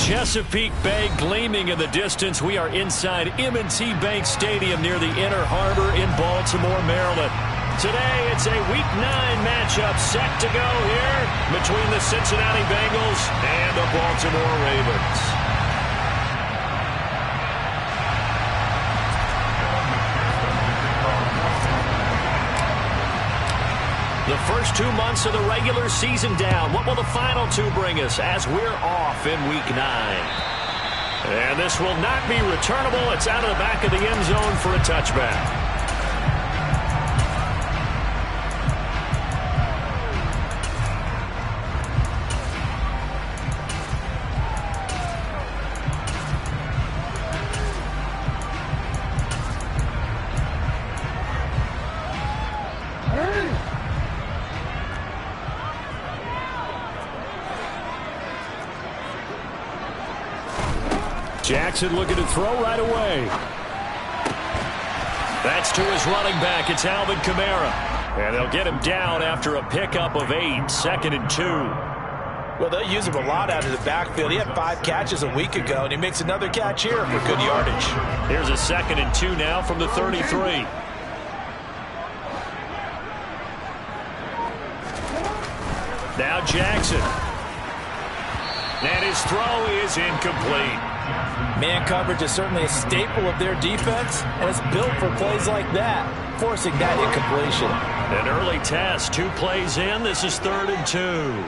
Chesapeake Bay gleaming in the distance. We are inside M&T Bank Stadium near the Inner Harbor in Baltimore, Maryland. Today, it's a Week 9 matchup set to go here between the Cincinnati Bengals and the Baltimore Ravens. The first 2 months of the regular season down. What will the final 2 bring us as we're off in Week 9? And this will not be returnable. It's out of the back of the end zone for a touchback. Jackson looking to throw right away. That's to his running back. It's Alvin Kamara. And they'll get him down after a pickup of 8, 2nd and 2. Well, they'll use him a lot out of the backfield. He had 5 catches a week ago, and he makes another catch here for good yardage. Here's a 2nd and 2 now from the 33. Now Jackson. And his throw is incomplete. Man coverage is certainly a staple of their defense, and it's built for plays like that, forcing that incompletion. An early test, 2 plays in. This is 3rd and 2.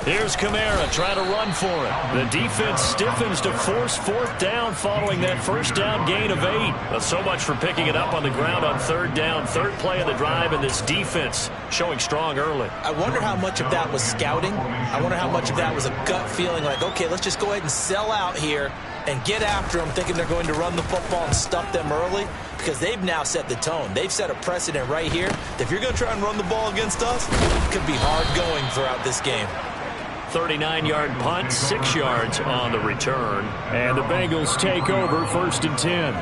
Here's Kamara trying to run for it. The defense stiffens to force 4th down following that first down gain of 8. Well, so much for picking it up on the ground on 3rd down. 3rd play of the drive, and this defense showing strong early. I wonder how much of that was scouting. I wonder how much of that was a gut feeling like, okay, let's just go ahead and sell out here and get after them, thinking they're going to run the football and stuff them early, because they've now set the tone. They've set a precedent right here. If you're going to try and run the ball against us, it could be hard going throughout this game. 39-yard punt, 6 yards on the return. And the Bengals take over 1st and 10.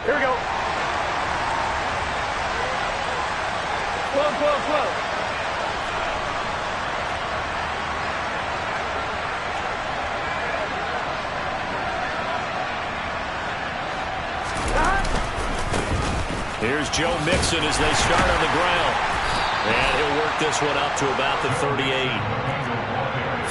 Here we go. Slow. Here's Joe Mixon as they start on the ground. And he'll work this one up to about the 38.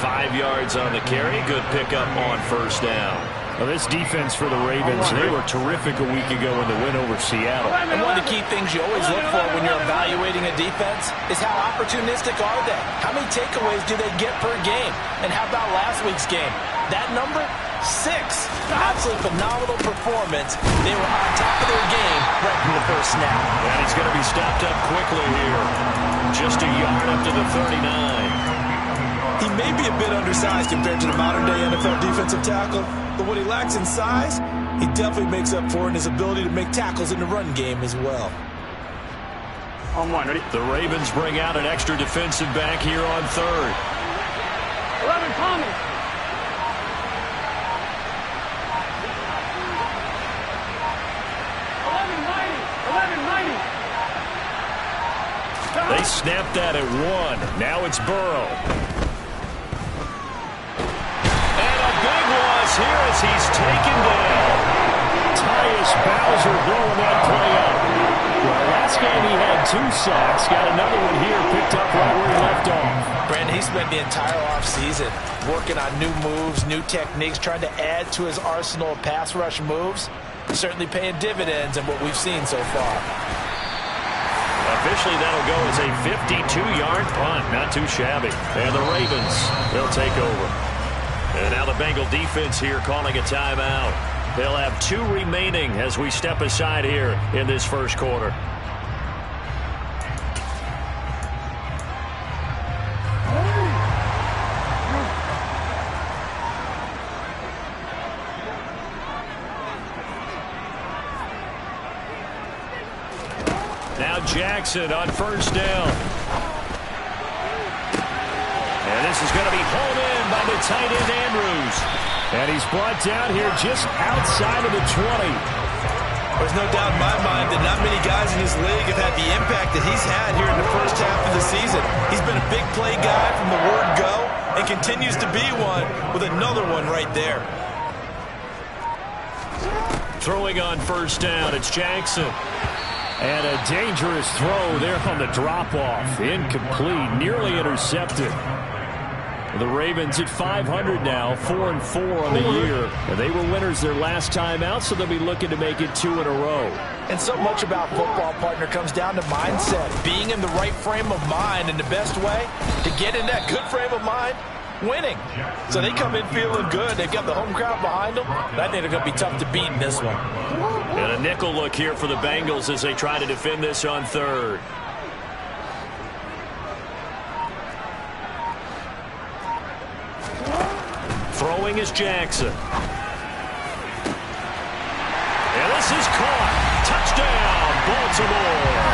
5 yards on the carry. Good pickup on 1st down. Well, this defense for the Ravens, they were terrific a week ago in the win over Seattle. And one of the key things you always look for when you're evaluating a defense is how opportunistic are they? How many takeaways do they get per game? And how about last week's game? That number? 6. Absolutely phenomenal performance. They were on top of their game right from the first snap. And he's going to be stopped up quickly here. Just a yard up to the 39. He may be a bit undersized compared to the modern-day NFL defensive tackle, but what he lacks in size, he definitely makes up for in his ability to make tackles in the run game as well. On 1, ready? The Ravens bring out an extra defensive back here on 3rd. 11, coming. They snapped that at 1. Now it's Burrow. And a big loss here as he's taken down. Tyus Bowser blowing that play up. Well, last game he had 2 sacks. Got another one here picked up right where he left off. Brandon, he spent the entire offseason working on new moves, new techniques, trying to add to his arsenal of pass rush moves. Certainly paying dividends in what we've seen so far. Officially, that'll go as a 52-yard punt. Not too shabby. And the Ravens, they'll take over. And now the Bengal defense here calling a timeout. They'll have 2 remaining as we step aside here in this first quarter. Now Jackson on first down. And this is going to be hauled in by the tight end Andrews. And he's brought down here just outside of the 20. There's no doubt in my mind that not many guys in this league have had the impact that he's had here in the first half of the season. He's been a big play guy from the word go and continues to be one with another one right there. Throwing on first down, it's Jackson. And a dangerous throw there on the drop-off. Incomplete, nearly intercepted. The Ravens at 500 now, 4-4 on the year. And they were winners their last time out, so they'll be looking to make it 2 in a row. And so much about football, partner, comes down to mindset. Being in the right frame of mind, and the best way to get in that good frame of mind, winning. So they come in feeling good. They've got the home crowd behind them. And I think they're going to be tough to beat in this one. And a nickel look here for the Bengals as they try to defend this on third. Throwing is Jackson. And this is caught. Touchdown, Baltimore.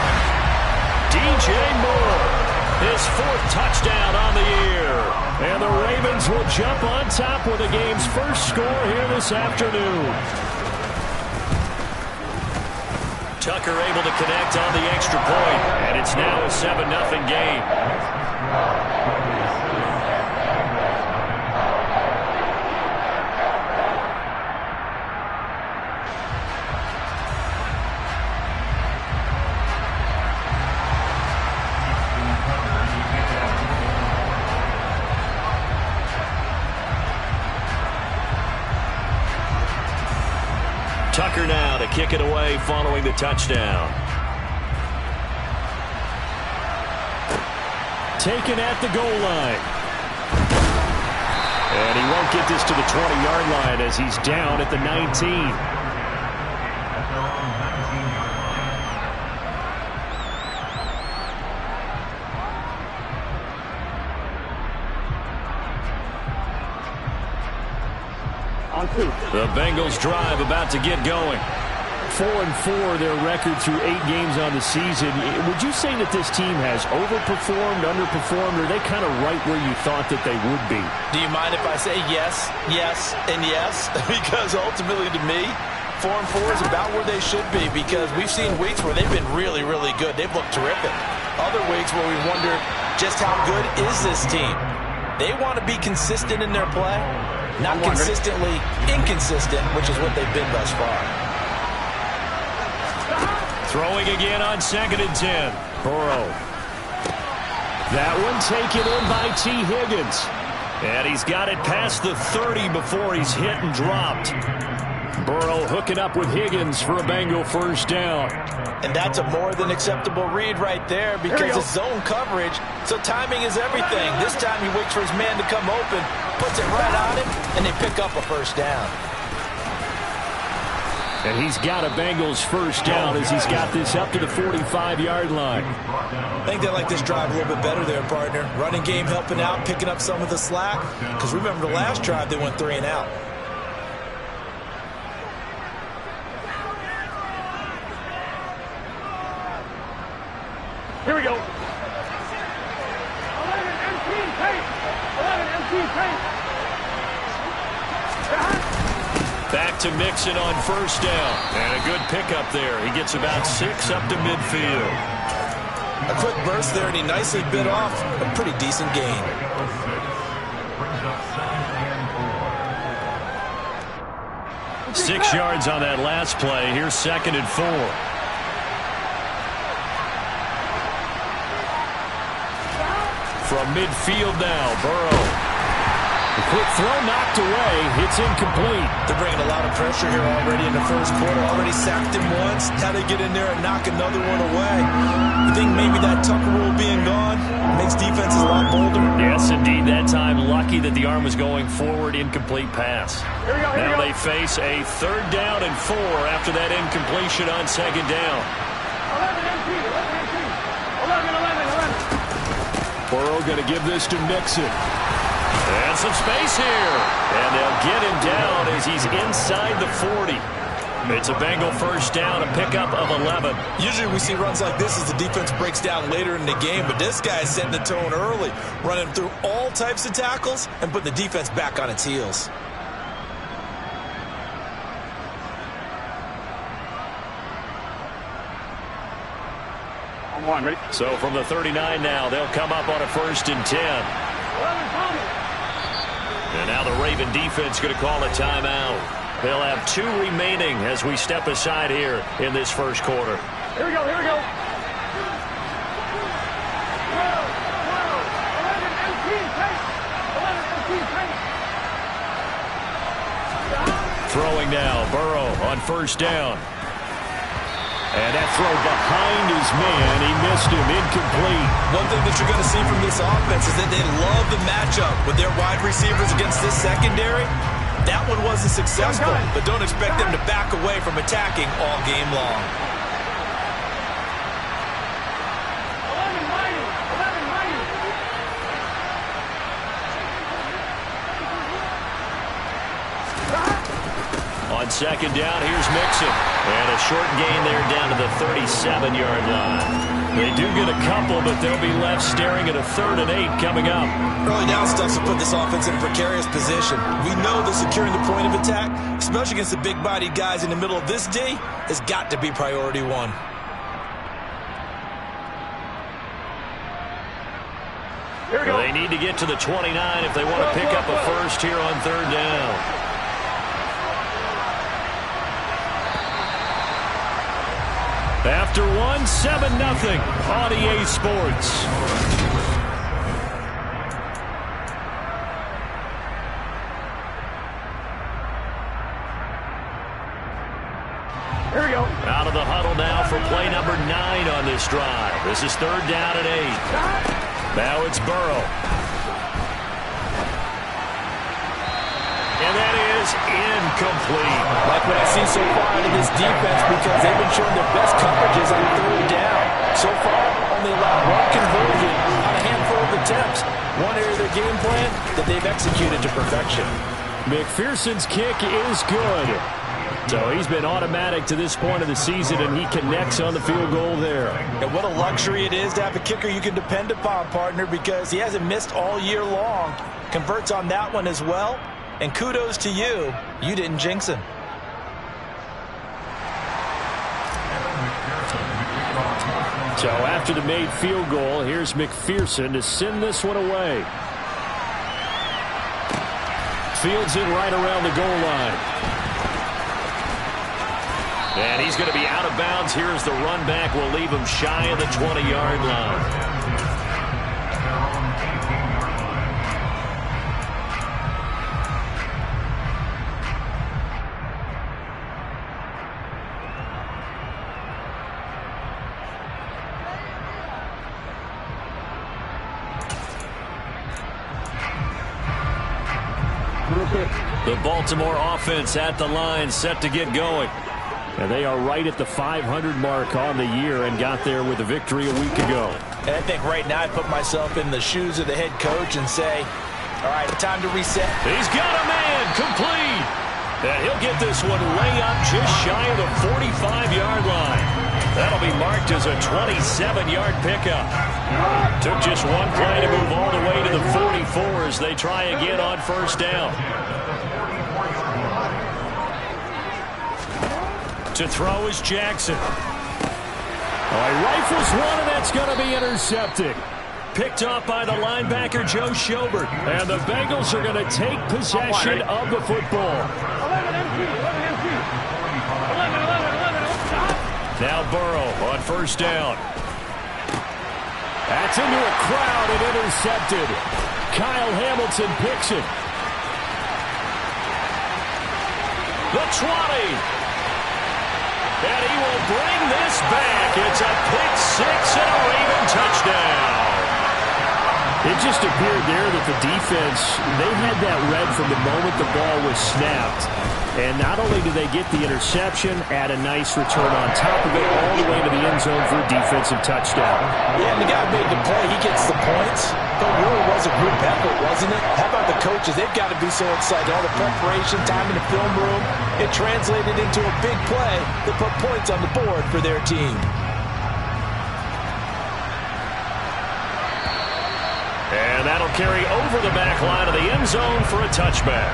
DJ Moore, his 4th touchdown on the year. And the Ravens will jump on top with the game's first score here this afternoon. Tucker able to connect on the extra point, and it's now a 7-0 game. Tucker now to kick it away following the touchdown. Taken at the goal line. And he won't get this to the 20-yard line as he's down at the 19. The Bengals drive about to get going. 4-4 their record through 8 games on the season. Would you say that this team has overperformed, underperformed, or are they kind of right where you thought that they would be? Do you mind if I say yes, yes, and yes? Because ultimately to me, 4-4 is about where they should be, because we've seen weeks where they've been really, really good. They've looked terrific. Other weeks where we wonder just how good is this team. They want to be consistent in their play. Not consistently inconsistent, which is what they've been thus far. Throwing again on 2nd and 10. Burrow. That one taken in by T. Higgins. And he's got it past the 30 before he's hit and dropped. Burrow hooking up with Higgins for a Bengal first down. And that's a more than acceptable read right there, because it's zone coverage, so timing is everything. This time he waits for his man to come open, puts it right on him, and they pick up a first down. And he's got a Bengals first down as he's got this up to the 45-yard line. I think they like this drive a little bit better there, partner. Running game helping out, picking up some of the slack. Because remember the last drive, they went 3 and out. Here we go. 11 empty paint. 11 empty paint. Back to Mixon on first down. And a good pickup there. He gets about 6 up to midfield. A quick burst there, and he nicely bit off a pretty decent gain. Six yards on that last play. Here's 2nd and 4. From midfield now, Burrow. The quick throw knocked away. It's incomplete. They're bringing a lot of pressure here already in the first quarter. Already sacked him once. Had to get in there and knock another one away. You think maybe that Tucker rule being gone makes defenses a lot bolder? Yes, indeed. That time, lucky that the arm was going forward. Incomplete pass. Now they face a 3rd down and 4 after that incompletion on 2nd down. 11 empty. 11 empty. 11. Burrow going to give this to Mixon. And some space here. And they'll get him down as he's inside the 40. It's a Bengal first down, a pickup of 11. Usually we see runs like this as the defense breaks down later in the game, but this guy is setting the tone early, running through all types of tackles and putting the defense back on its heels. Ready? So from the 39 now, they'll come up on a 1st and 10. And now the Raven defense going to call a timeout. They'll have 2 remaining as we step aside here in this first quarter. Here we go, here we go. 11 Throwing now, Burrow on 1st down. And that throw behind his man, he missed him, incomplete. One thing that you're going to see from this offense is that they love the matchup with their wide receivers against this secondary. That one wasn't successful, but don't expect them to back away from attacking all game long. 11 mighty, 11 mighty. On 2nd down, here's Mixon. And a short gain there down to the 37-yard line. They do get a couple, but they'll be left staring at a 3rd and 8 coming up. Early down stuff to put this offense in a precarious position. We know that securing the point of attack, especially against the big-bodied guys in the middle of this D, has got to be priority 1. Here we go. They need to get to the 29 if they want to pick up a first here on 3rd down. After 1, 7-0 on EA Sports. Here we go. Out of the huddle now for play number 9 on this drive. This is 3rd down and 8. Now it's Burrow. And that is incomplete. Like what I see so far out of this defense, because they've been showing their best coverages on 3rd down. So far, only allowed 1 conversion on a handful of attempts. One area of their game plan that they've executed to perfection. McPherson's kick is good. So he's been automatic to this point of the season, and he connects on the field goal there. And what a luxury it is to have a kicker you can depend upon, partner, because he hasn't missed all year long. Converts on that one as well. And kudos to you. You didn't jinx him. So after the made field goal, here's McPherson to send this one away. Fields it right around the goal line. And he's going to be out of bounds here as the run back will leave him shy of the 20-yard line. The Baltimore offense at the line, set to get going. And they are right at the 500 mark on the year and got there with a victory a week ago. And I think right now I put myself in the shoes of the head coach and say, all right, time to reset. He's got a man, complete. And he'll get this one way up just shy of the 45-yard line. That'll be marked as a 27-yard pickup. Took just one play to move all the way to the 44 as they try again on 1st down. To throw is Jackson. He rifles one, and that's going to be intercepted. Picked off by the linebacker, Joe Schobert. And the Bengals are going to take possession of the football. 11 empty, 11 empty. 11. Now Burrow on 1st down. That's into a crowd and intercepted. Kyle Hamilton picks it. The 20. And he will bring this back. It's a pick 6 and a Raven touchdown. It just appeared there that the defense, they had that read from the moment the ball was snapped. And not only did they get the interception, add a nice return on top of it, all the way to the end zone for a defensive touchdown. Yeah, and the guy made the play. He gets the points. It really was a group effort, wasn't it? How about the coaches? They've got to be so excited. All the preparation, time in the film room, it translated into a big play that put points on the board for their team. And that'll carry over the back line of the end zone for a touchback.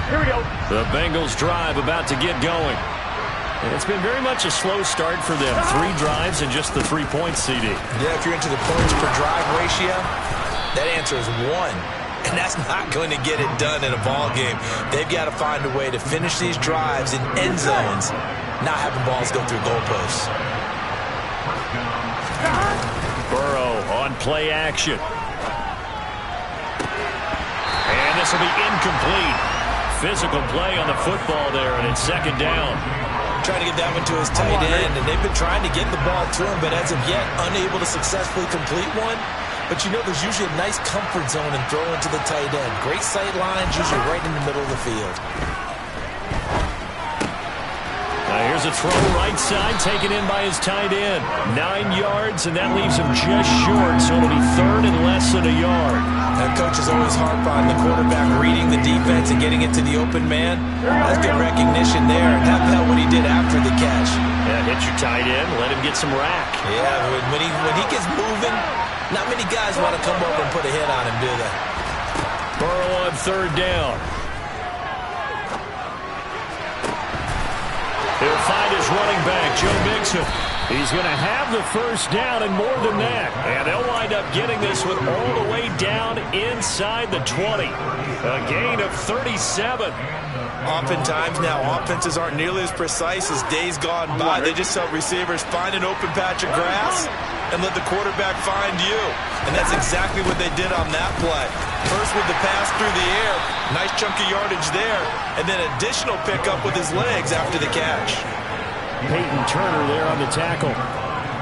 Here we go. The Bengals drive about to get going. And it's been very much a slow start for them. 3 drives and just the 3 points, CD. Yeah, if you're into the points per drive ratio, that answer is 1. And that's not going to get it done in a ball game. They've got to find a way to finish these drives in end zones, not having balls go through goalposts. Burrow on play action. And this will be incomplete. Physical play on the football there, and it's second down. Trying to get that one to his tight end, and they've been trying to get the ball to him, but as of yet, unable to successfully complete one. But you know there's usually a nice comfort zone in throwing to the tight end. Great sight lines, usually right in the middle of the field. Here's a throw right side, taken in by his tight end. 9 yards, and that leaves him just short, so it'll be third and less than a yard. That coach is always harp on the quarterback reading the defense and getting it to the open man. That's good recognition there, and how about what he did after the catch? Yeah, hit your tight end, let him get some rack. Yeah, when he gets moving, not many guys want to come over and put a hit on him, do they? Burrow on third down. He'll find his running back, Joe Mixon. He's going to have the first down and more than that. And they'll wind up getting this one all the way down inside the 20. A gain of 37. Oftentimes now, offenses aren't nearly as precise as days gone by. They just tell receivers, find an open patch of grass and let the quarterback find you. And that's exactly what they did on that play. First with the pass through the air, nice chunk of yardage there, and then additional pickup with his legs after the catch. Peyton Turner there on the tackle.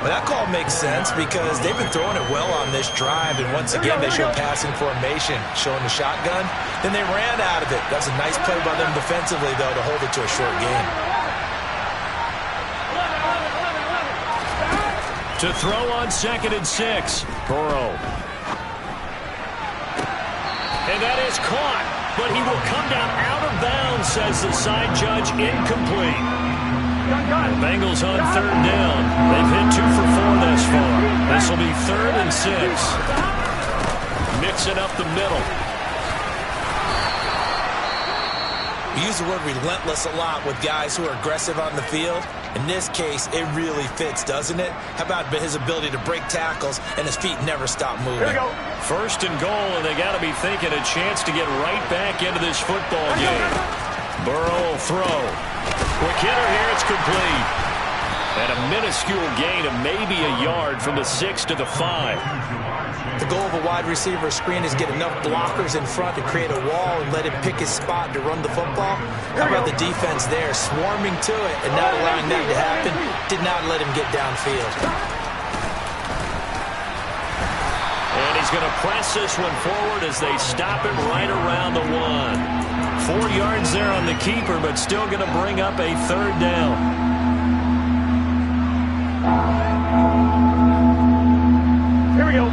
Well, that call makes sense because they've been throwing it well on this drive, and once again they show passing formation, showing the shotgun. Then they ran out of it. That's a nice play by them defensively, though, to hold it to a short game. To throw on 2nd and 6. Burrow. And that is caught, but he will come down out of bounds, says the side judge, incomplete. Bengals on third down. They've hit 2 for 4 thus far. This will be 3rd and 6. Mixing up the middle. We use the word relentless a lot with guys who are aggressive on the field. In this case, it really fits, doesn't it? How about his ability to break tackles and his feet never stop moving? Here we go. 1st and goal, and they got to be thinking a chance to get right back into this football game. Burrow will throw. Quick hitter here, it's complete. And a minuscule gain of maybe a yard from the 6 to the 5. The goal of a wide receiver screen is get enough blockers in front to create a wall and let him pick his spot to run the football. How about the defense there, swarming to it and not allowing that to happen? Did not let him get downfield. And he's going to press this one forward as they stop him right around the 1. 4 yards there on the keeper, but still going to bring up a 3rd down. Here we go. 11-90.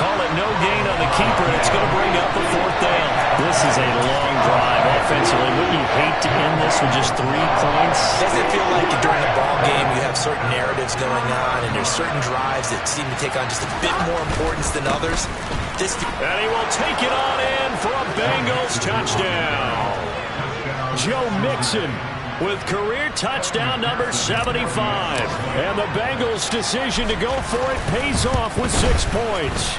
Call it no gain on the keeper, and it's going to bring up a 4th down. This is a long drive offensively. Wouldn't you hate to end this with just 3 points? Doesn't it feel like during a ball game you have certain narratives going on and there's certain drives that seem to take on just a bit more importance than others? And he will take it on in for a Bengals touchdown. Joe Mixon with career touchdown number 75. And the Bengals' decision to go for it pays off with 6 points.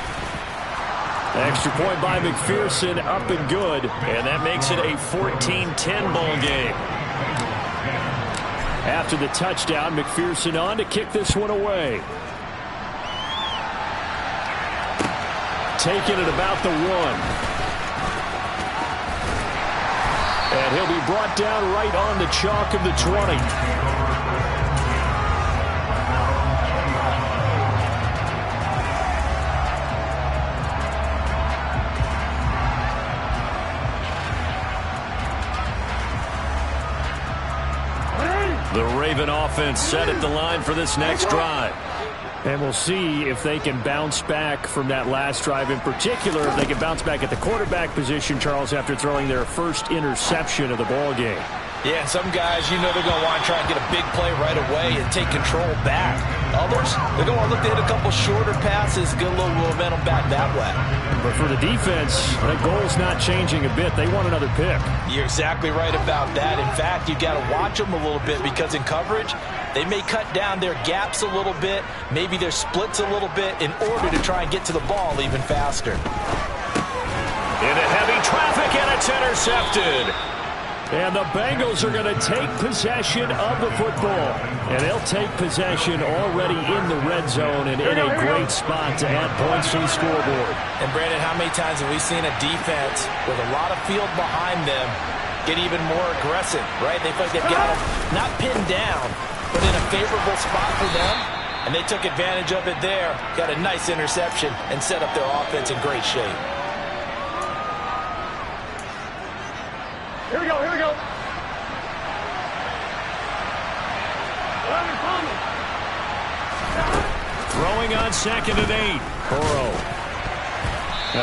Extra point by McPherson, up and good. And that makes it a 14-10 ball game. After the touchdown, McPherson on to kick this one away. Taking it about the 1. And he'll be brought down right on the chalk of the 20. Raven offense set at the line for this next drive. And we'll see if they can bounce back from that last drive in particular. If they can bounce back at the quarterback position, Charles, after throwing their first interception of the ball game. Yeah, and some guys, you know they're going to want to try and get a big play right away and take control back. Others, they're going to look to hit a couple shorter passes, get a little momentum back that way. But for the defense, that goal's not changing a bit. They want another pick. You're exactly right about that. In fact, you've got to watch them a little bit because in coverage, they may cut down their gaps a little bit, maybe their splits a little bit in order to try and get to the ball even faster. Into heavy traffic, and it's intercepted. And the Bengals are going to take possession of the football. And they'll take possession already in the red zone and in a great spot to add points to the scoreboard. And, Brandon, how many times have we seen a defense with a lot of field behind them get even more aggressive, right? They feel like they've got them not pinned down, but in a favorable spot for them. And they took advantage of it there, got a nice interception, and set up their offense in great shape. Here we go, here we go. Throwing on 2nd and 8. Burrow.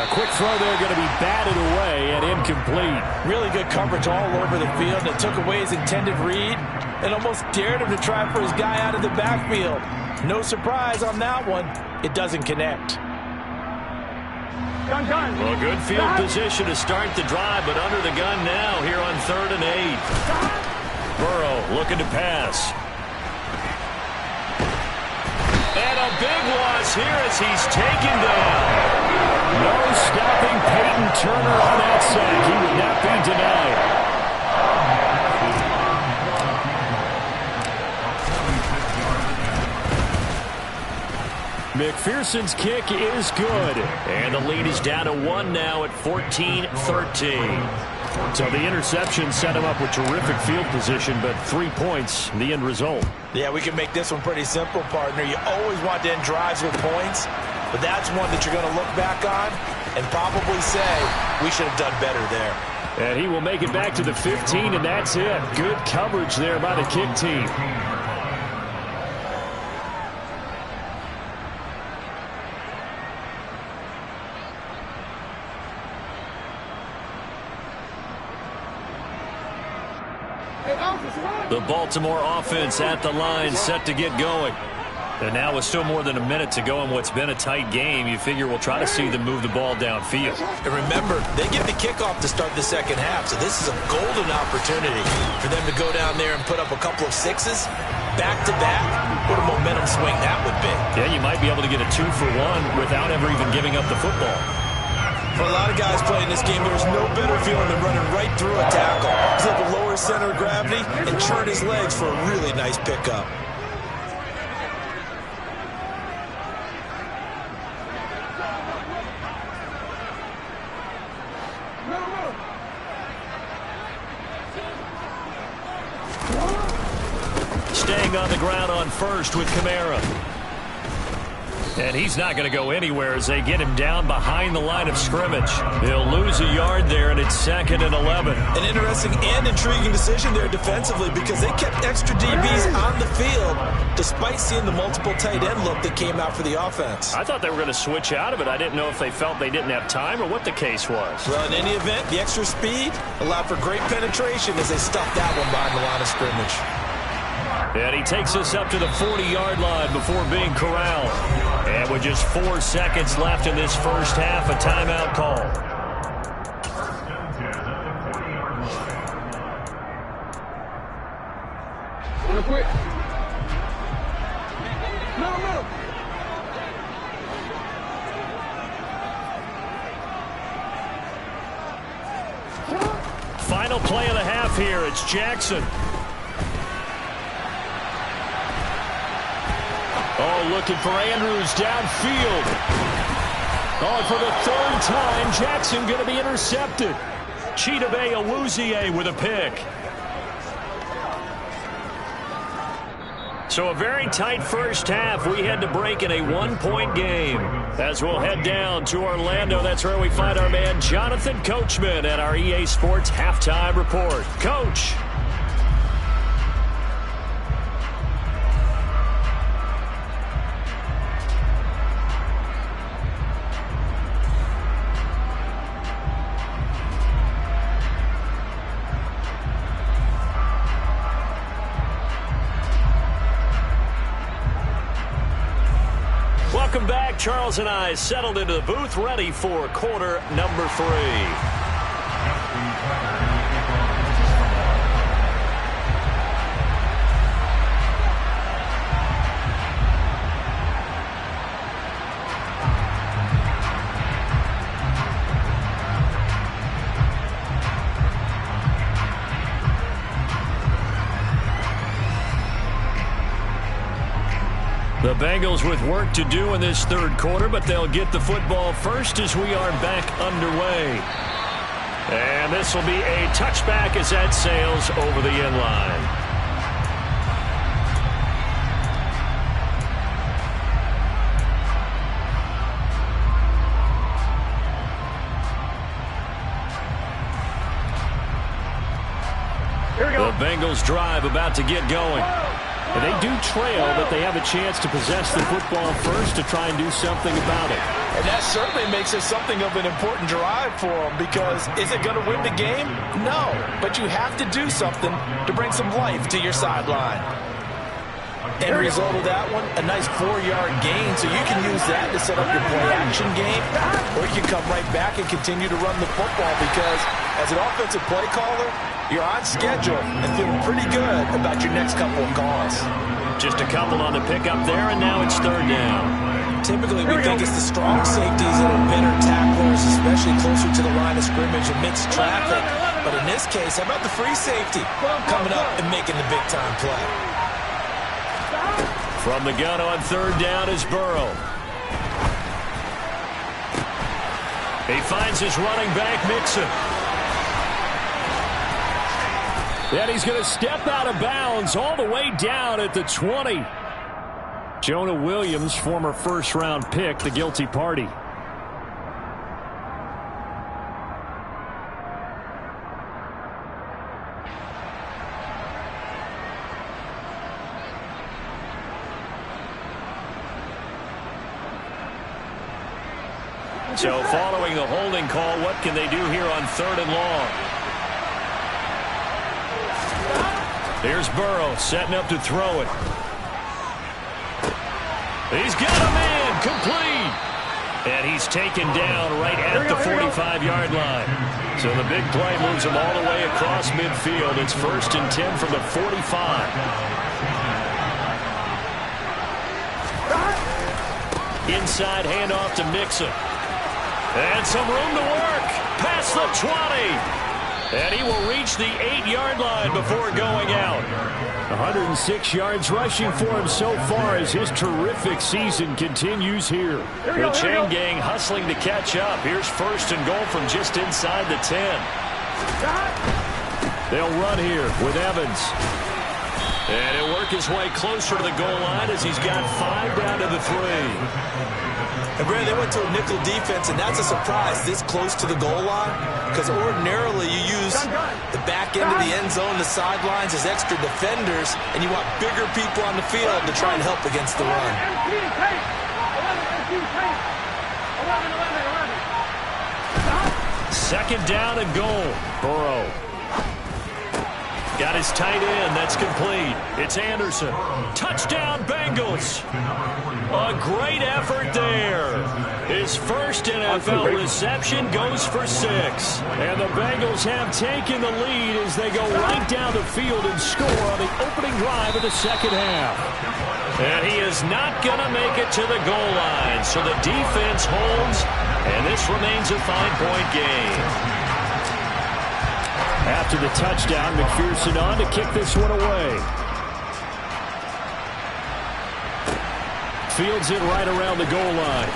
A quick throw there, going to be batted away and incomplete. Really good coverage all over the field. It took away his intended read and almost dared him to try for his guy out of the backfield. No surprise on that one. It doesn't connect. Well, good field position to start the drive, but under the gun now here on 3rd and 8. Burrow looking to pass. And a big loss here as he's taken down. No stopping Peyton Turner on that sack. He would not be denied. McPherson's kick is good. And the lead is down to 1 now at 14-13. So the interception set him up with terrific field position, but 3 points, the end result. Yeah, we can make this one pretty simple, partner. You always want to end drives with points, but that's one that you're going to look back on and probably say, we should have done better there. And he will make it back to the 15, and that's it. Good coverage there by the kick team. The Baltimore offense at the line, set to get going. And now with still more than a minute to go in what's been a tight game, you figure we'll try to see them move the ball downfield. And remember, they get the kickoff to start the second half, so this is a golden opportunity for them to go down there and put up a couple of sixes back-to-back. What a momentum swing that would be. Yeah, you might be able to get a 2-for-1 without ever even giving up the football. For a lot of guys playing this game, there's no better feeling than running right through a tackle. He's able to lower his center of gravity and churn his legs for a really nice pickup. Staying on the ground on first with Kamara. And he's not going to go anywhere as they get him down behind the line of scrimmage. They'll lose a yard there, and it's 2nd and 11. An interesting and intriguing decision there defensively because they kept extra DBs on the field despite seeing the multiple tight end look that came out for the offense. I thought they were going to switch out of it. I didn't know if they felt they didn't have time or what the case was. Well, in any event, the extra speed allowed for great penetration as they stuffed that one behind the line of scrimmage. And he takes us up to the 40-yard line before being corralled. And with just 4 seconds left in this first half, a timeout call. Real quick. No. Final play of the half here. It's Jackson. Oh, looking for Andrews downfield. Oh, for the 3rd time, Jackson going to be intercepted. Chidobe Awuzie with a pick. So a very tight first half. We had to break in a 1-point game. As we'll head down to Orlando, that's where we find our man Jonathan Coachman at our EA Sports Halftime Report. Coach. back. Charles and I settled into the booth, ready for quarter number 3. The Bengals with work to do in this third quarter, but they'll get the football first as we are back underway. And this will be a touchback as that sails over the end line. The Bengals drive about to get going. And they do trail, but they have a chance to possess the football first to try and do something about it. And that certainly makes it something of an important drive for them, because is it going to win the game? No, but you have to do something to bring some life to your sideline. End result of that one, a nice 4-yard gain, so you can use that to set up your play-action game, or you can come right back and continue to run the football, because as an offensive play caller, you're on schedule and feeling pretty good about your next couple of calls. Just a couple on the pickup there, and now it's third down. Typically, we think it's the strong safeties that are better tacklers, especially closer to the line of scrimmage amidst traffic. But in this case, how about the free safety coming up and making the big-time play? From the gun on third down is Burrow. He finds his running back, Mixon. And he's going to step out of bounds all the way down at the 20. Jonah Williams, former first-round pick, the guilty party. So following the holding call, what can they do here on third and long? Here's Burrow setting up to throw it. He's got a man, complete. And he's taken down right at the 45-yard line. So the big play moves him all the way across midfield. It's 1st and 10 from the 45. Inside handoff to Mixon. And some room to work. Past the 20. And he will reach the 8-yard line before going out. 106 yards rushing for him so far as his terrific season continues here. The chain gang hustling to catch up. Here's 1st and goal from just inside the 10. They'll run here with Evans. And he'll work his way closer to the goal line as he's got 5 down to the 3. And Brad, they went to a nickel defense, and that's a surprise this close to the goal line, because ordinarily you use the back end of the end zone, the sidelines as extra defenders, and you want bigger people on the field to try and help against the run. Second down and goal. Burrow. Got his tight end. That's complete. It's Anderson. Touchdown, Bengals. A great effort there. His first NFL reception goes for 6. And the Bengals have taken the lead as they go right down the field and score on the opening drive of the second half. And he is not going to make it to the goal line. So the defense holds, and this remains a 5-point game. After the touchdown, McPherson on to kick this one away. Fields it right around the goal line.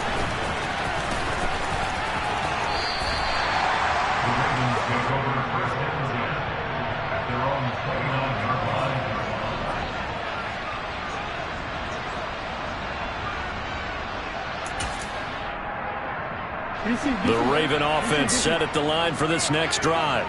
The Raven offense set at the line for this next drive.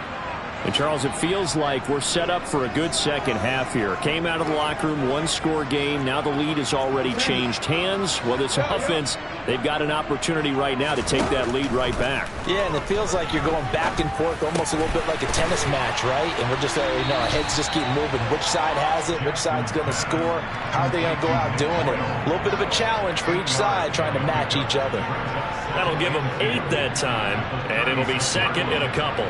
And, Charles, it feels like we're set up for a good second half here. Came out of the locker room, 1-score game. Now the lead has already changed hands. Well, this offense they've got an opportunity right now to take that lead right back. Yeah, and it feels like you're going back and forth almost a little bit like a tennis match, right? And we're just, our heads just keep moving. Which side has it? Which side's going to score? How are they going to go out doing it? A little bit of a challenge for each side trying to match each other. That'll give them 8 that time, and it'll be second and a couple.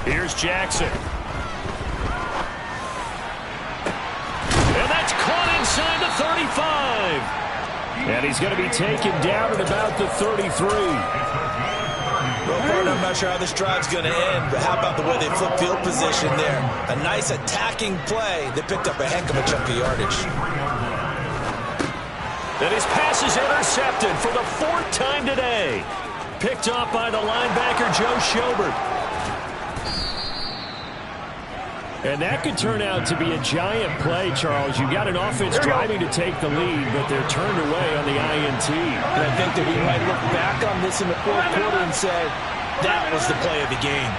Here's Jackson. And that's caught inside the 35. And he's going to be taken down at about the 33. Well, I'm not sure how this drive's going to end, but how about the way they flip field position there? A nice attacking play. They picked up a heck of a chunk of yardage. And his pass is intercepted for the 4th time today. Picked off by the linebacker, Joe Schobert. And that could turn out to be a giant play, Charles. You've got an offense driving to take the lead, but they're turned away on the INT. And I think that we might look back on this in the 4th quarter and say, that was the play of the game.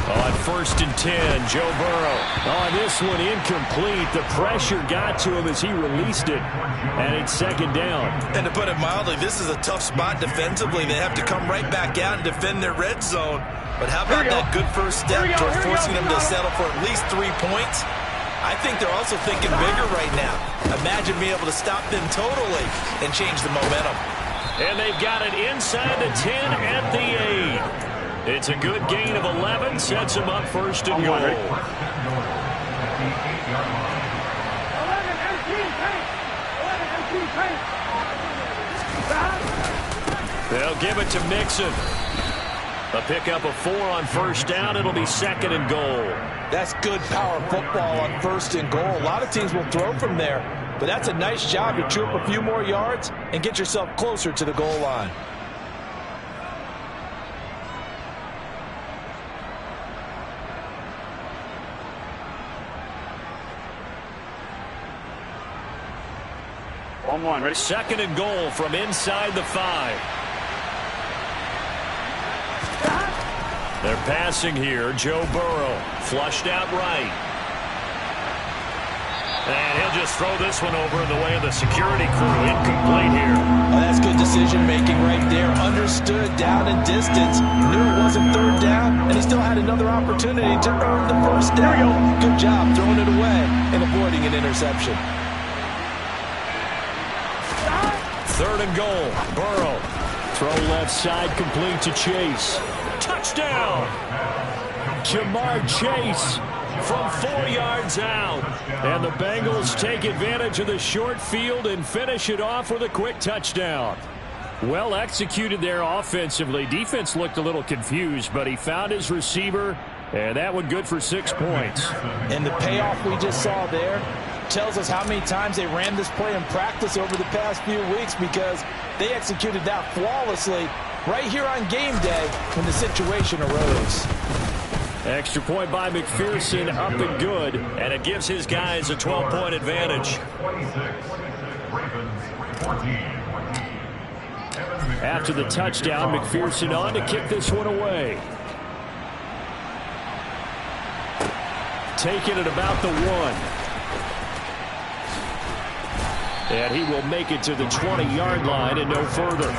On 1st and 10, Joe Burrow. On this one, incomplete. The pressure got to him as he released it. And it's 2nd down. And to put it mildly, this is a tough spot defensively. They have to come right back out and defend their red zone. But how about that good first step towards forcing them to settle for at least 3 points? I think they're also thinking bigger right now. Imagine being able to stop them totally and change the momentum. And they've got it inside the 10 at the 8. It's a good gain of 11, sets him up 1st and goal. 11, 18, paint. They'll give it to Mixon. A pickup of 4 on 1st down. It'll be 2nd and goal. That's good power football on 1st and goal. A lot of teams will throw from there, but that's a nice job to chew up a few more yards and get yourself closer to the goal line. On 1, ready? 2nd and goal from inside the 5. They're passing here. Joe Burrow flushed out right. And he'll just throw this one over in the way of the security crew. Incomplete here. Oh, that's good decision-making right there. Understood down and distance. Knew it wasn't 3rd down, and he still had another opportunity to earn the 1st down. Good job throwing it away and avoiding an interception. 3rd and goal. Burrow. Throw left side, complete to Chase. Touchdown! Jamar Chase From 4 yards out. And the Bengals take advantage of the short field and finish it off with a quick touchdown. Well executed there offensively. Defense looked a little confused, but he found his receiver, and that one good for 6 points. And the payoff we just saw there tells us how many times they ran this play in practice over the past few weeks, because they executed that flawlessly right here on game day when the situation arose. Extra point by McPherson, up and good. And it gives his guys a 12-point advantage. After the touchdown, McPherson on to kick this one away. Taken at about the 1. And he will make it to the 20-yard line and no further.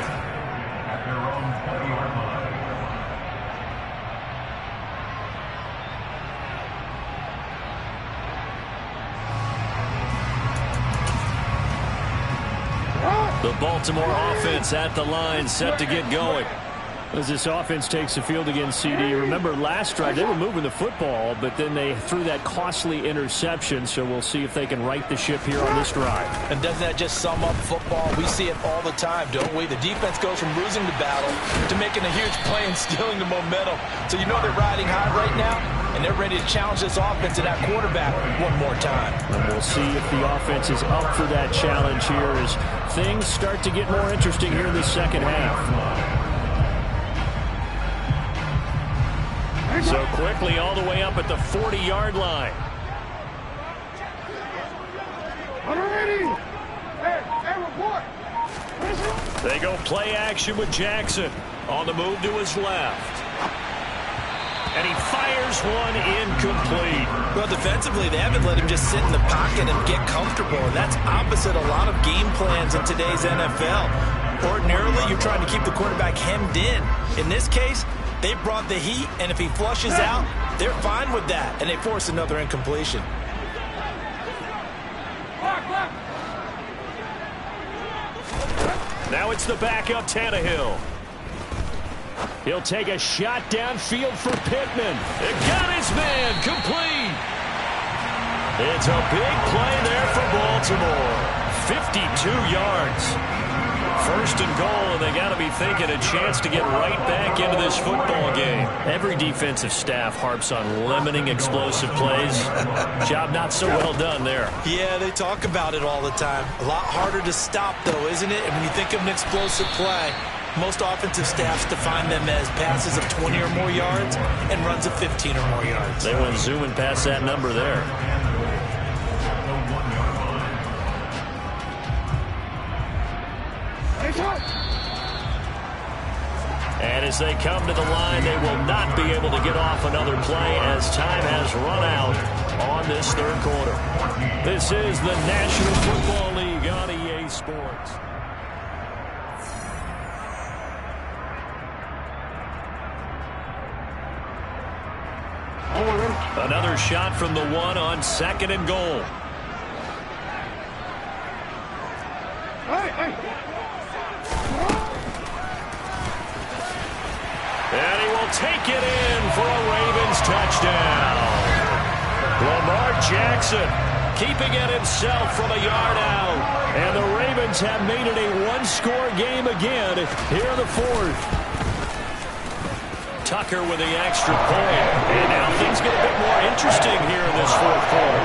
The Baltimore offense at the line, set to get going. As this offense takes the field against CD, remember last drive they were moving the football, but then they threw that costly interception, so we'll see if they can right the ship here on this drive. And doesn't that just sum up football? We see it all the time, don't we? The defense goes from losing the battle to making a huge play and stealing the momentum. So you know they're riding high right now, and they're ready to challenge this offense and that quarterback one more time. And we'll see if the offense is up for that challenge here as things start to get more interesting here in the second half. So quickly all the way up at the 40-yard line. They go play action with Jackson on the move to his left. And he fires one incomplete. Well, defensively, they haven't let him just sit in the pocket and get comfortable. And that's opposite a lot of game plans in today's NFL. Ordinarily, you're trying to keep the quarterback hemmed in. In this case, they brought the heat, and if he flushes out, they're fine with that. And they force another incompletion. Now it's the backup Tannehill. He'll take a shot downfield for Pittman. It got his man complete. It's a big play there for Baltimore. 52 yards. First and goal, and they got to be thinking a chance to get right back into this football game. Every defensive staff harps on limiting explosive plays. Job not so well done there. Yeah, they talk about it all the time. A lot harder to stop, though, isn't it? And when you think of an explosive play, most offensive staffs define them as passes of 20 or more yards and runs of 15 or more yards. They went zooming past that number there. And as they come to the line, they will not be able to get off another play as time has run out on this third quarter. This is the National Football League on EA Sports. Another shot from the one on second and goal. And he will take it in for a Ravens touchdown. Lamar Jackson keeping it himself from a yard out. And the Ravens have made it a one-score game again here in the fourth. Tucker with the extra point. And now things get a bit more interesting here in this fourth quarter.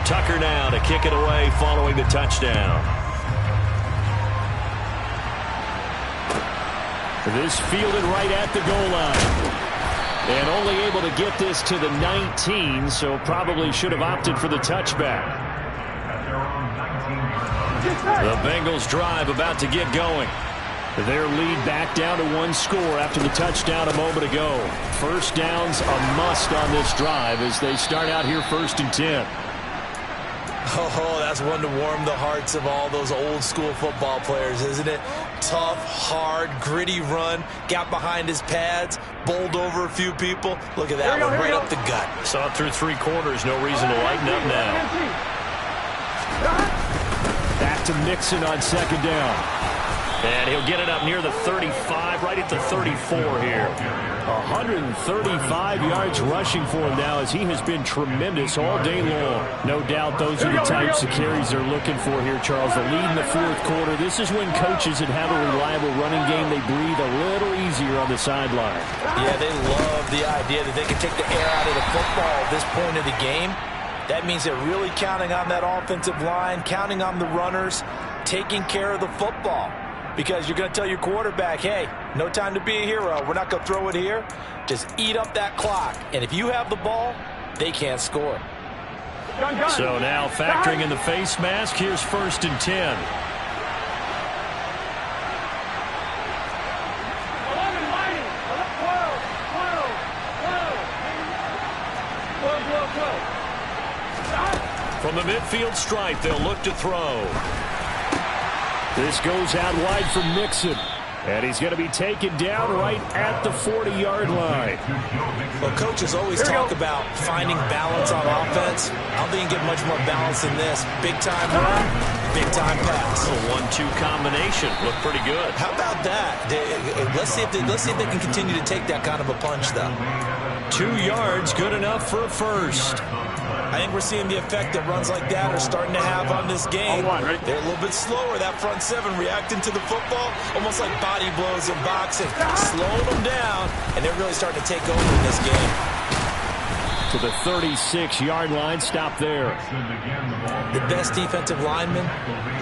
Tucker now to kick it away following the touchdown. This fielded right at the goal line. And only able to get this to the 19, so probably should have opted for the touchback. The Bengals drive about to get going. Their lead back down to one score after the touchdown a moment ago. First down's a must on this drive as they start out here 1st and 10. Oh, that's one to warm the hearts of all those old school football players, isn't it? Tough, hard, gritty run. Got behind his pads, bowled over a few people. Look at that one, right up the gut. Saw it through 3 quarters. No reason to lighten up now. Back to Mixon on second down. And he'll get it up near the 35, right at the 34 here. 135 yards rushing for him now as he has been tremendous all day long. No doubt those are the types of carries they're looking for here, Charles. The lead in the fourth quarter. This is when coaches that have a reliable running game, they breathe a little easier on the sideline. Yeah, they love the idea that they can take the air out of the football at this point of the game. That means they're really counting on that offensive line, counting on the runners, taking care of the football. Because you're going to tell your quarterback, hey, no time to be a hero. We're not going to throw it here. Just eat up that clock. And if you have the ball, they can't score. So now factoring in the face mask, here's 1st and 10. From the midfield stripe, they'll look to throw. This goes out wide for Mixon. And he's going to be taken down right at the 40-yard line. Well, coaches always talk about finding balance on offense. I don't think you can get much more balance than this. Big-time run, big-time pass. A 1-2 combination. Looked pretty good. How about that? Let's see if they can continue to take that kind of a punch, though. 2 yards, good enough for a first. I think we're seeing the effect that runs like that are starting to have on this game. They're a little bit slower, that front seven, reacting to the football, almost like body blows in boxing. Slowing them down, and they're really starting to take over in this game. to the 36-yard line. Stop there. The best defensive linemen,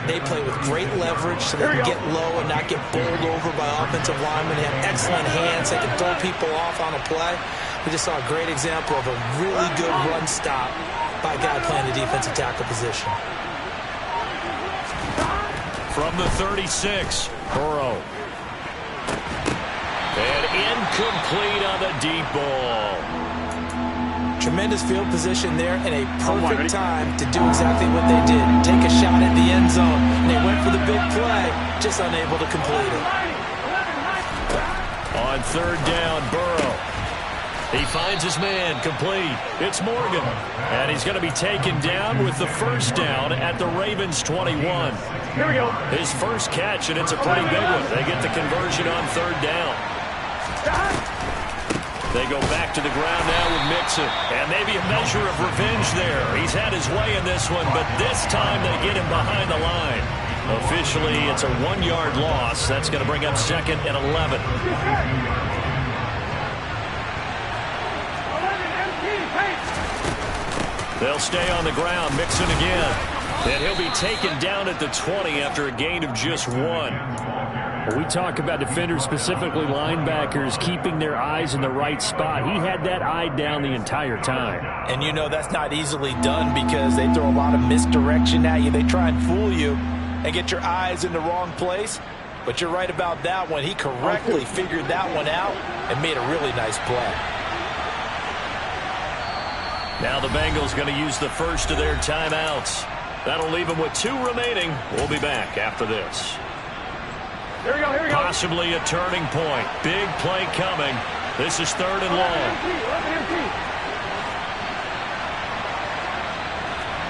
they play with great leverage so they can get low and not get bowled over by offensive linemen. They have excellent hands. They can throw people off on a play. We just saw a great example of a really good run stop by a guy playing the defensive tackle position. From the 36, Burrow. And incomplete on the deep ball. Tremendous field position there and a perfect time to do exactly what they did. Take a shot at the end zone. And they went for the big play, just unable to complete it. On third down, Burrow. He finds his man, complete. It's Morgan. And he's going to be taken down with the first down at the Ravens' 21. Here we go. His first catch, and it's a pretty big one. They get the conversion on third down. They go back to the ground now with Mixon. And maybe a measure of revenge there. He's had his way in this one, but this time they get him behind the line. Officially, it's a 1-yard loss. That's going to bring up second and 11. They'll stay on the ground. Mixon again. And he'll be taken down at the 20 after a gain of just 1. When we talk about defenders, specifically linebackers, keeping their eyes in the right spot. He had that eye down the entire time. And you know that's not easily done because they throw a lot of misdirection at you. They try and fool you and get your eyes in the wrong place. But you're right about that one. He correctly figured that one out and made a really nice play. Now the Bengals going to use the first of their timeouts. That'll leave them with 2 remaining. We'll be back after this. Here we go, here we go. Possibly a turning point. Big play coming. This is third and long.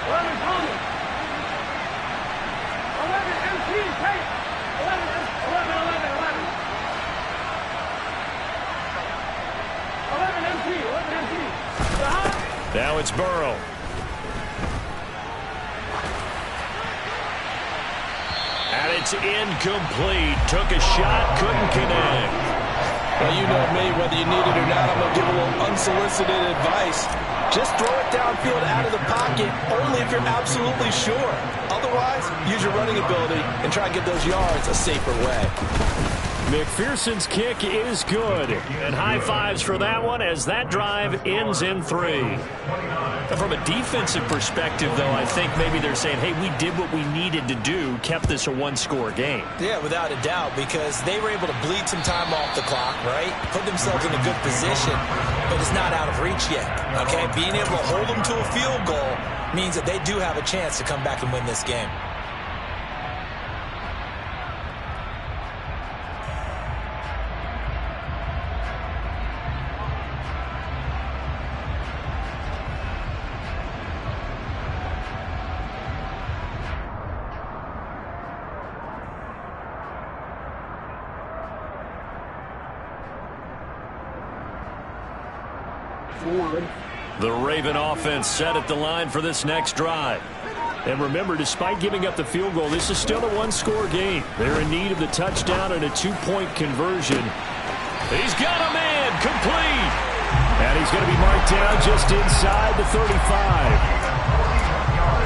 11 Thomas. 11 MT. Take. 11 MT. 11 MT. Now it's Burrow. And it's incomplete. Took a shot, couldn't connect. Well, you know me, whether you need it or not, I'm going to give a little unsolicited advice. Just throw it downfield out of the pocket, only if you're absolutely sure. Otherwise, use your running ability and try and get those yards a safer way. McPherson's kick is good. And high fives for that one as that drive ends in 3. And from a defensive perspective, though, I think maybe they're saying, hey, we did what we needed to do, kept this a 1-score game. Yeah, without a doubt, because they were able to bleed some time off the clock, right? Put themselves in a good position, but it's not out of reach yet, okay? Being able to hold them to a field goal means that they do have a chance to come back and win this game. The Raven offense set at the line for this next drive. And remember, despite giving up the field goal, this is still a 1-score game. They're in need of the touchdown and a 2-point conversion. He's got a man, complete. And he's going to be marked down just inside the 35.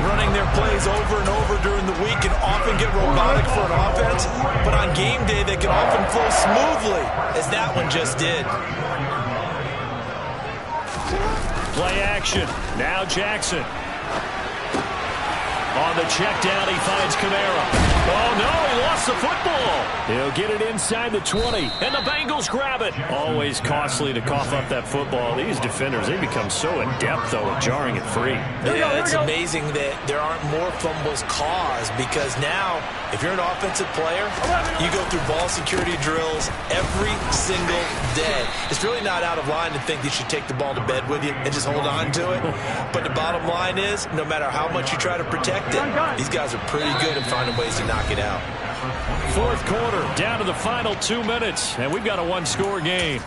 Running their plays over and over during the week can often get robotic for an offense, but on game day they can often flow smoothly, as that one just did. Play action. Now Jackson. On the check down, he finds Kamara. Oh, no, he lost the football. He'll get it inside the 20. And the Bengals grab it. Always costly to cough up that football. These defenders, they become so adept, though, at jarring it free. Yeah, it's amazing that there aren't more fumbles caused because now, if you're an offensive player, you go through ball security drills every single day. It's really not out of line to think you should take the ball to bed with you and just hold on to it. But the bottom line is, no matter how much you try to protect it, these guys are pretty good at finding ways to knock it out. Fourth quarter, down to the final 2 minutes, and we've got a 1-score game.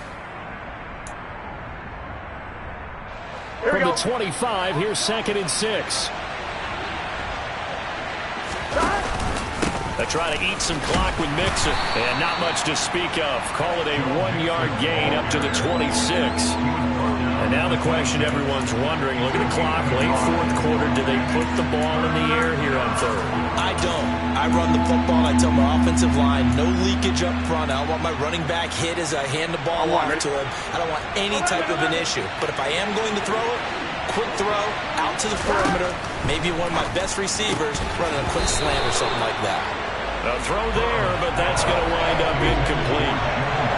From the 25, here's 2nd and 6. They try to eat some clock with Mixon. And not much to speak of. Call it a 1-yard gain up to the 26. And now the question everyone's wondering, look at the clock, late fourth quarter, do they put the ball in the air here on third? I don't. I run the football. I tell my offensive line, no leakage up front. I don't want my running back hit as I hand the ball off to him. I don't want any type of an issue. But if I am going to throw it, quick throw, out to the perimeter, maybe one of my best receivers running a quick slant or something like that. A throw there, but that's going to wind up incomplete.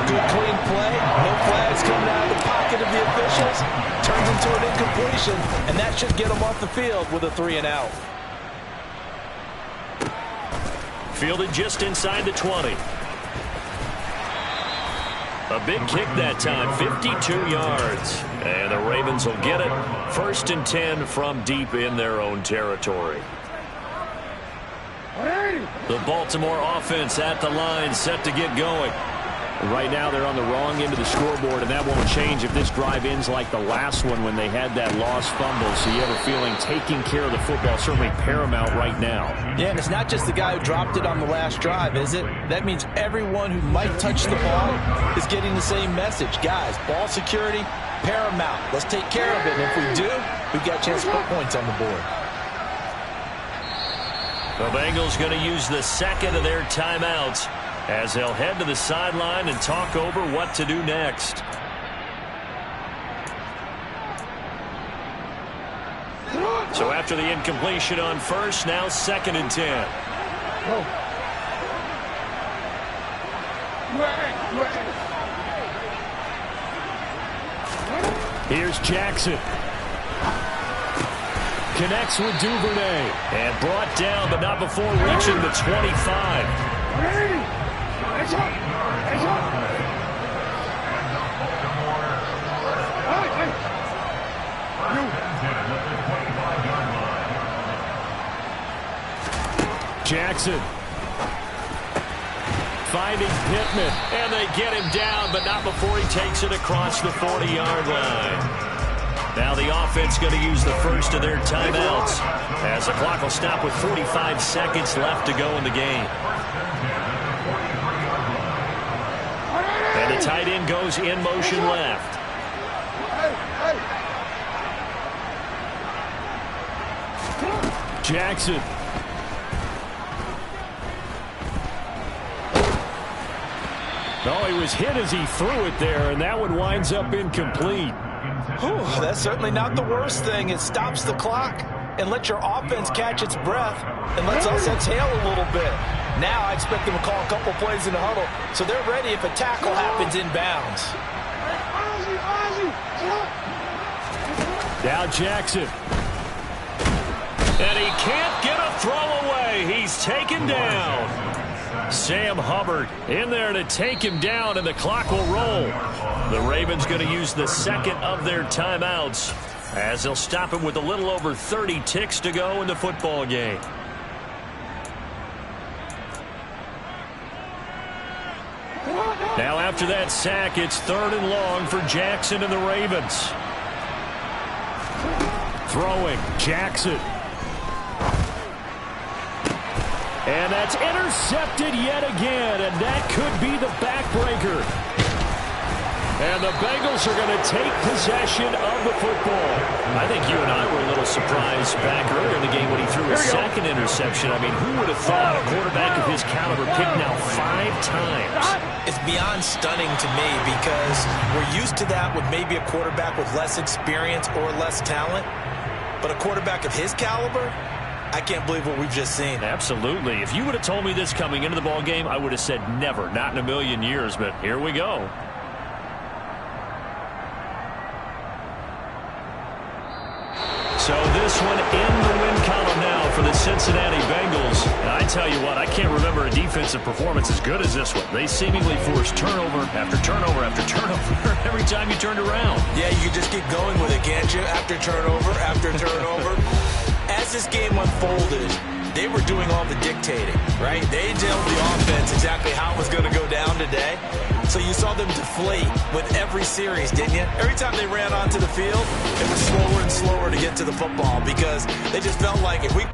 Good clean play, no flags coming out of the pocket of the officials. Turns into an incompletion, and that should get them off the field with a 3-and-out. Fielded just inside the 20. A big kick that time, 52 yards. And the Ravens will get it. 1st and 10 from deep in their own territory. The Baltimore offense at the line, set to get going. Right now they're on the wrong end of the scoreboard, and that won't change if this drive ends like the last one when they had that lost fumble. So you have a feeling taking care of the football certainly paramount right now. Yeah, and it's not just the guy who dropped it on the last drive, is it? That means everyone who might touch the ball is getting the same message. Guys, ball security, paramount. Let's take care of it, and if we do, we've got a chance to put points on the board. The Bengals going to use the second of their timeouts as they'll head to the sideline and talk over what to do next. So after the incompletion on first, now 2nd and 10. Here's Jackson. Connects with Duvernay. And brought down, but not before reaching the 25. Jackson finding Pittman, and they get him down, but not before he takes it across the 40-yard line. Now the offense going to use the first of their timeouts as the clock will stop with 45 seconds left to go in the game. And the tight end goes in motion left. Jackson. Oh, he was hit as he threw it there, and that one winds up incomplete. Whew, that's certainly not the worst thing. It stops the clock and lets your offense catch its breath and lets us exhale a little bit. Now I expect them to call a couple plays in the huddle so they're ready if a tackle happens inbounds. Now Jackson. And he can't get a throw away. He's taken down. Sam Hubbard in there to take him down, and the clock will roll. The Ravens going to use the second of their timeouts as they'll stop him with a little over 30 ticks to go in the football game. Now after that sack, it's 3rd and long for Jackson and the Ravens. Throwing, Jackson. And that's intercepted yet again, and that could be the backbreaker. And the Bengals are going to take possession of the football. I think you and I were a little surprised back earlier in the game when he threw his second interception. I mean, who would have thought a quarterback of his caliber picked now 5 times? It's beyond stunning to me because we're used to that with maybe a quarterback with less experience or less talent. But a quarterback of his caliber, I can't believe what we've just seen. Absolutely. If you would have told me this coming into the ball game, I would have said never, not in a million years. But here we go. So this one in the win column now for the Cincinnati Bengals. And I tell you what, I can't remember a defensive performance as good as this one. They seemingly forced turnover after turnover after turnover every time you turned around. Yeah, you can just keep going with it, can't you? After turnover, after turnover. As this game unfolded, they were doing all the dictating, right? They told the offense exactly how it was going to go down today. So you saw them deflate with every series, didn't you? Every time they ran onto the field, it was slower and slower to get to the football because they just felt like if we